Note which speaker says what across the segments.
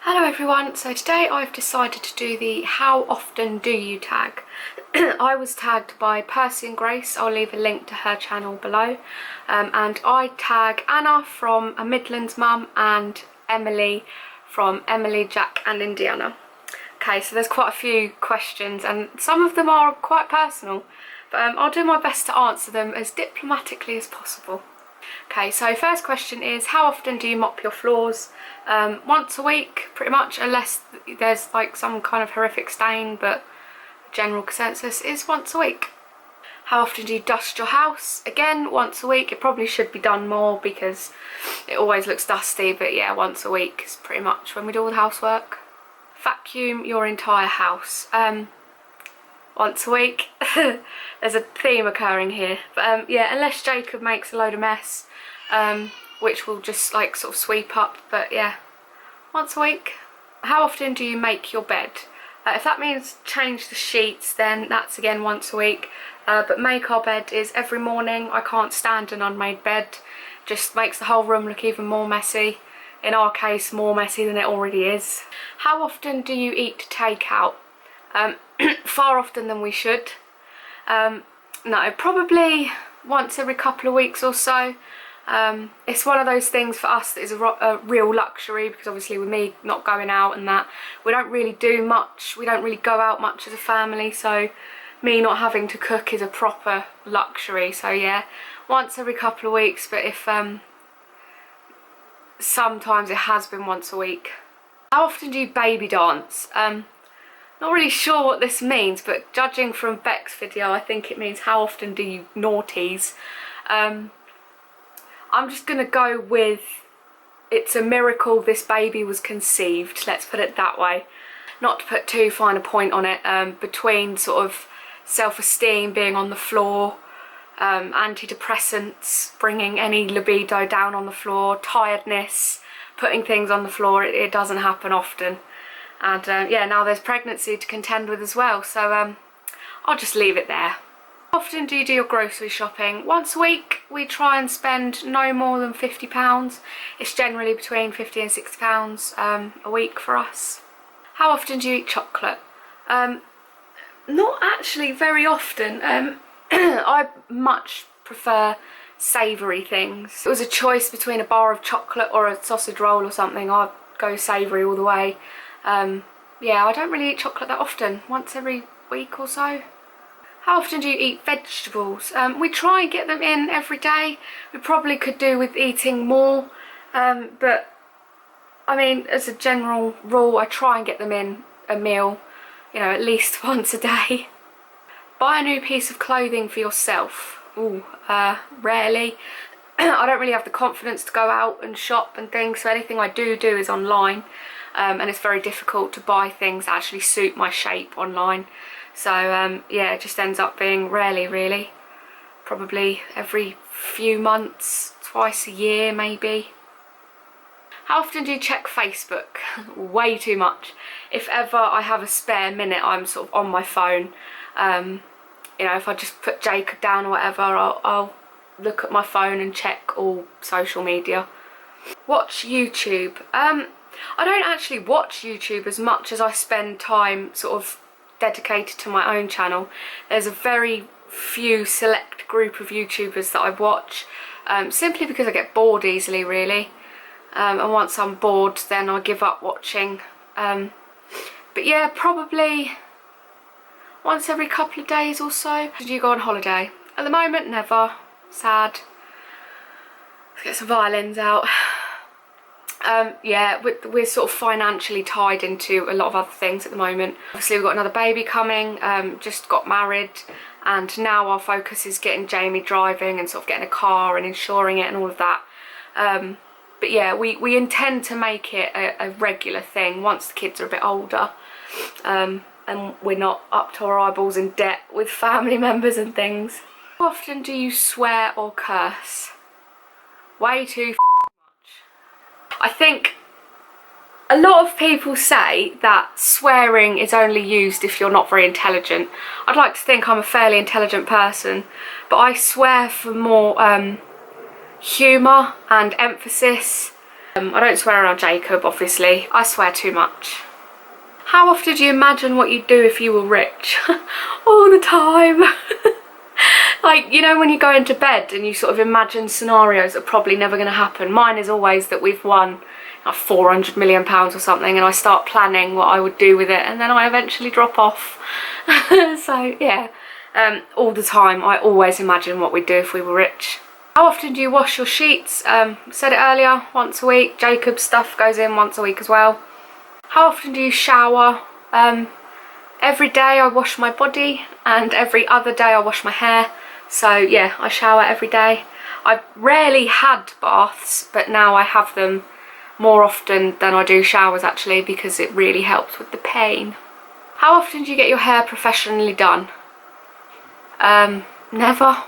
Speaker 1: Hello everyone, so today I've decided to do the how often do you tag. I was tagged by Percy and Grace. I'll leave a link to her channel below, and I tag Anna from A Midlands Mum and Emily from Emily, Jack and Indiana. Okay, so there's quite a few questions and some of them are quite personal, but I'll do my best to answer them as diplomatically as possible. Okay, so first question is, how often do you mop your floors? Once a week, pretty much, unless there's like some kind of horrific stain, but the general consensus is once a week. How often do you dust your house? Again, once a week. It probably should be done more because it always looks dusty, but yeah, once a week is pretty much when we do all the housework. Vacuum your entire house. Once a week. There's a theme occurring here, but yeah, unless Jacob makes a load of mess, which will just like sort of sweep up, but yeah, once a week. How often do you make your bed? If that means change the sheets, then that's again once a week, but make our bed is every morning. I can't stand an unmade bed, just makes the whole room look even more messy. In our case, more messy than it already is. How often do you eat takeout? Far often than we should. No, probably once every couple of weeks or so. It's one of those things for us that is a real luxury, because obviously with me not going out and that, we don't really do much, we don't really go out much as a family, so me not having to cook is a proper luxury. So yeah, once every couple of weeks, but if sometimes it has been once a week. How often do you baby dance? Not really sure what this means, but judging from Beck's video, I think it means how often do you naughties. I'm just gonna go with it's a miracle this baby was conceived, let's put it that way. Not to put too fine a point on it, between sort of self-esteem being on the floor, antidepressants bringing any libido down on the floor, tiredness putting things on the floor, it doesn't happen often. And yeah, now there's pregnancy to contend with as well, so I'll just leave it there. How often do you do your grocery shopping? Once a week. We try and spend no more than £50. It's generally between £50 and £60 a week for us. How often do you eat chocolate? Not actually very often. I much prefer savoury things. If it was a choice between a bar of chocolate or a sausage roll or something, I'd go savoury all the way. Yeah, I don't really eat chocolate that often, once every week or so. How often do you eat vegetables? We try and get them in every day. We probably could do with eating more, but I mean, as a general rule, I try and get them in a meal, you know, at least once a day. Buy a new piece of clothing for yourself. Ooh, rarely. I don't really have the confidence to go out and shop and things, so anything I do is online. And it's very difficult to buy things that actually suit my shape online. So yeah, it just ends up being rarely really. Probably every few months, twice a year maybe. How often do you check Facebook? Way too much. If ever I have a spare minute, I'm sort of on my phone. You know, if I just put Jacob down or whatever, I'll look at my phone and check all social media. Watch YouTube. I don't actually watch YouTube as much as I spend time sort of dedicated to my own channel. There's a very few select group of YouTubers that I watch, simply because I get bored easily really, and once I'm bored then I give up watching. But yeah, probably once every couple of days or so. Did you go on holiday? At the moment, never. Sad. Let's get some violins out. Yeah, we're sort of financially tied into a lot of other things at the moment. Obviously we've got another baby coming, just got married, and now our focus is getting Jamie driving and sort of getting a car and insuring it and all of that. But yeah, we intend to make it a regular thing once the kids are a bit older, and we're not up to our eyeballs in debt with family members and things. How often do you swear or curse? Way too I think a lot of people say that swearing is only used if you're not very intelligent. I'd like to think I'm a fairly intelligent person, but I swear for more humour and emphasis. I don't swear around Jacob, obviously. I swear too much. How often do you imagine what you'd do if you were rich? All the time. Like, you know, when you go into bed and you sort of imagine scenarios that are probably never going to happen. Mine is always that we've won like £400 million or something, and I start planning what I would do with it, and then I eventually drop off. So yeah, all the time I always imagine what we'd do if we were rich. How often do you wash your sheets? Said it earlier, once a week. Jacob's stuff goes in once a week as well. How often do you shower? Every day I wash my body, and every other day I wash my hair. So yeah, I shower every day. I've rarely had baths, but now I have them more often than I do showers actually, because it really helps with the pain. How often do you get your hair professionally done? Never.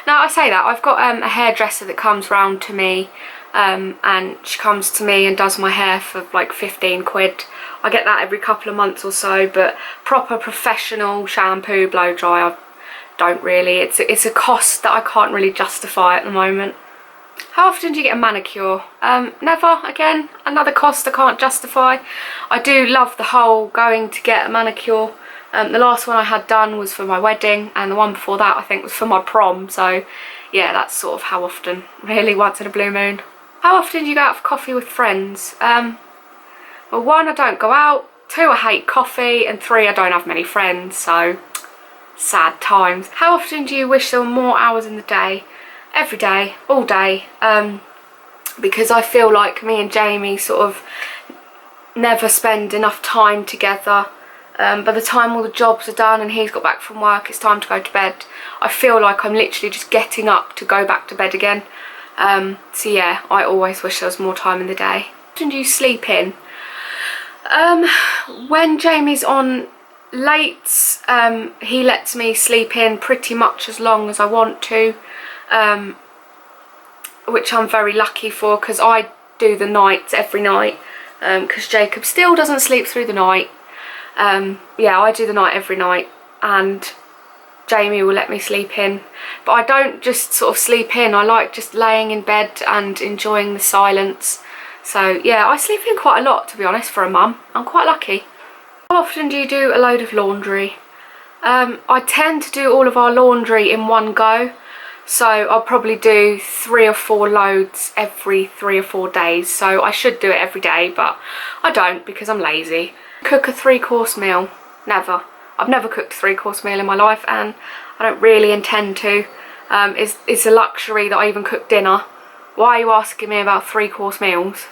Speaker 1: Now I say that, I've got a hairdresser that comes round to me, and she comes to me and does my hair for like 15 quid. I get that every couple of months or so, but proper professional shampoo, blow dry, I don't really. It's a cost that I can't really justify at the moment. How often do you get a manicure? Never, again, another cost I can't justify. I do love the whole going to get a manicure. The last one I had done was for my wedding, and the one before that I think was for my prom, so yeah, that's sort of how often, really, once in a blue moon. How often do you go out for coffee with friends? Well, 1, I don't go out, 2, I hate coffee, and 3, I don't have many friends, so sad times. How often do you wish there were more hours in the day? Every day, all day, because I feel like me and Jamie sort of never spend enough time together. By the time all the jobs are done and he's got back from work, it's time to go to bed. I feel like I'm literally just getting up to go back to bed again. So yeah, I always wish there was more time in the day. How often do you sleep in? When Jamie's on late, he lets me sleep in pretty much as long as I want to, which I'm very lucky for, because I do the nights every night, because Jacob still doesn't sleep through the night. Yeah, I do the night every night, and Jamie will let me sleep in, but I don't just sort of sleep in. I like just laying in bed and enjoying the silence. So yeah, I sleep in quite a lot, to be honest, for a mum. I'm quite lucky. How often do you do a load of laundry? I tend to do all of our laundry in one go, so I'll probably do 3 or 4 loads every 3 or 4 days. So I should do it every day, but I don't because I'm lazy. Cook a 3-course meal? Never. I've never cooked a 3-course meal in my life, and I don't really intend to. It's a luxury that I even cook dinner. Why are you asking me about 3-course meals?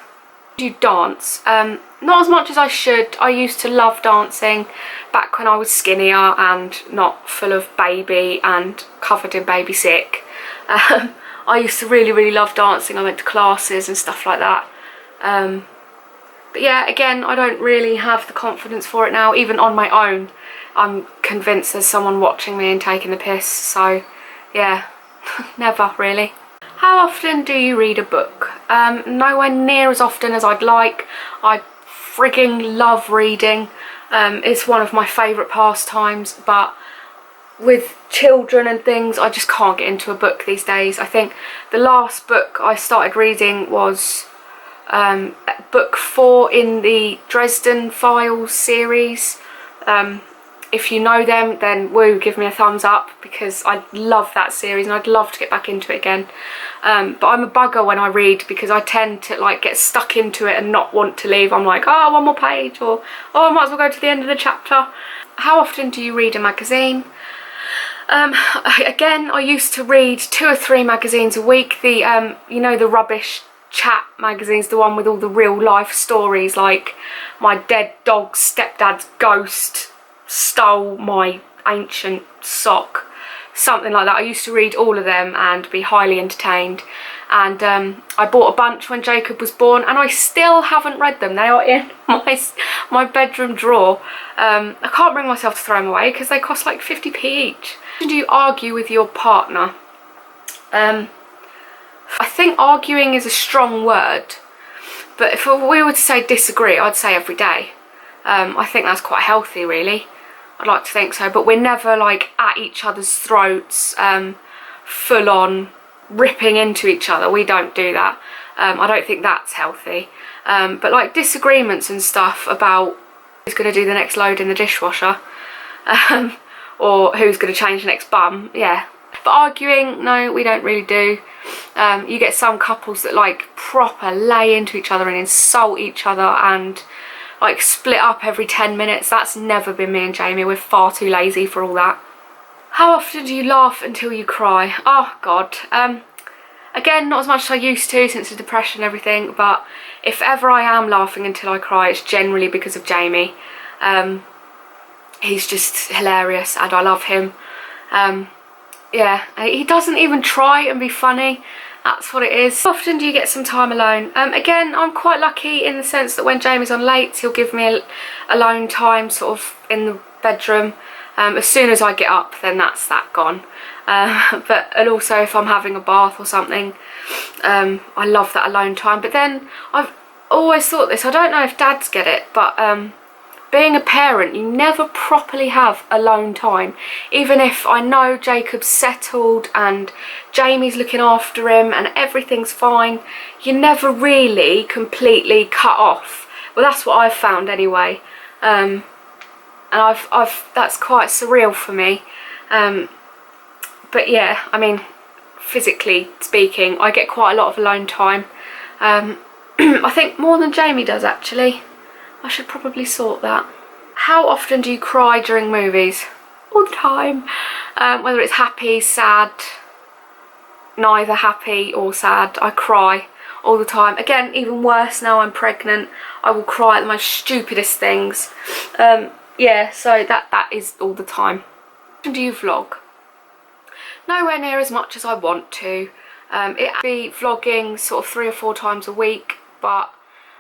Speaker 1: Do you dance? Not as much as I should. I used to love dancing back when I was skinnier and not full of baby and covered in baby sick. I used to really love dancing. I went to classes and stuff like that. But yeah, again, I don't really have the confidence for it now. Even on my own, I'm convinced there's someone watching me and taking the piss. So yeah, never really. How often do you read a book? Nowhere near as often as I'd like. I frigging love reading. It's one of my favourite pastimes, but with children and things, I just can't get into a book these days. I think the last book I started reading was book 4 in the Dresden Files series. If you know them, then woo, give me a thumbs up, because I love that series and I'd love to get back into it again. But I'm a bugger when I read, because I tend to like get stuck into it and not want to leave. I'm like, oh, 1 more page, or oh, I might as well go to the end of the chapter. How often do you read a magazine? Again, I used to read 2 or 3 magazines a week. The you know, the rubbish chat magazines, the one with all the real life stories, like my dead dog's stepdad's ghost stole my ancient sock, something like that. I used to read all of them and be highly entertained, and I bought a bunch when Jacob was born, and I still haven't read them. They are in my bedroom drawer. I can't bring myself to throw them away because they cost like 50p each. Do you argue with your partner? I think arguing is a strong word, but if we were to say disagree, I'd say every day. I think that's quite healthy, really. I'd like to think so, but we're never like at each other's throats, full on ripping into each other. We don't do that. I don't think that's healthy. But like disagreements and stuff about who's going to do the next load in the dishwasher, or who's going to change the next bum, yeah. But arguing, no, we don't really do. You get some couples that like proper lay into each other and insult each other and like split up every 10 minutes. That's never been me and Jamie. We're far too lazy for all that. How often do you laugh until you cry? Oh God. Again, not as much as I used to since the depression and everything, but if ever I am laughing until I cry, it's generally because of Jamie. He's just hilarious and I love him. Yeah, he doesn't even try and be funny. That's what it is. How often do you get some time alone? Again, I'm quite lucky in the sense that when Jamie's on late, he'll give me alone time sort of in the bedroom. As soon as I get up, then that's that gone. And also if I'm having a bath or something, I love that alone time. But then I've always thought this, I don't know if dads get it, but being a parent, you never properly have alone time. Even if I know Jacob's settled and Jamie's looking after him and everything's fine, you're never really completely cut off. Well, that's what I've found anyway. And that's quite surreal for me. But yeah, I mean, physically speaking, I get quite a lot of alone time. I think more than Jamie does, actually. I should probably sort that. How often do you cry during movies? All the time. Whether it's happy, sad, neither happy or sad, I cry all the time. Again, even worse now I'm pregnant, I will cry at the most stupidest things. Yeah, so that is all the time. How often do you vlog? Nowhere near as much as I want to. It'd be vlogging sort of 3 or 4 times a week, but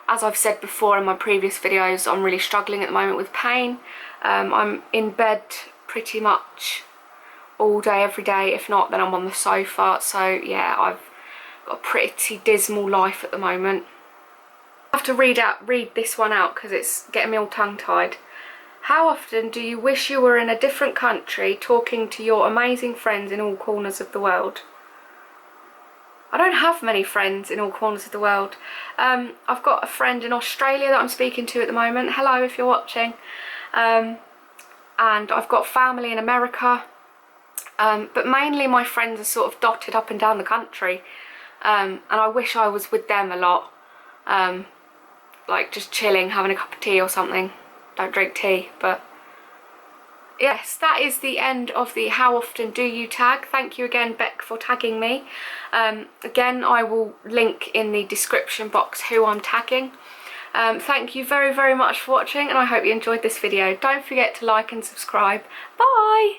Speaker 1: as I've said before in my previous videos, I'm really struggling at the moment with pain. I'm in bed pretty much all day, every day. If not, then I'm on the sofa. So yeah, I've got a pretty dismal life at the moment. I have to read this one out because it's getting me all tongue-tied. How often do you wish you were in a different country talking to your amazing friends in all corners of the world? I don't have many friends in all corners of the world. I've got a friend in Australia that I'm speaking to at the moment. Hello if you're watching. And I've got family in America. But mainly my friends are sort of dotted up and down the country. And I wish I was with them a lot. Like just chilling, having a cup of tea or something. Don't drink tea, but yes, that is the end of the how often do you tag. Thank you again, Beck, for tagging me. Again, I will link in the description box who I'm tagging. Thank you very, very much for watching, and I hope you enjoyed this video. Don't forget to like and subscribe. Bye!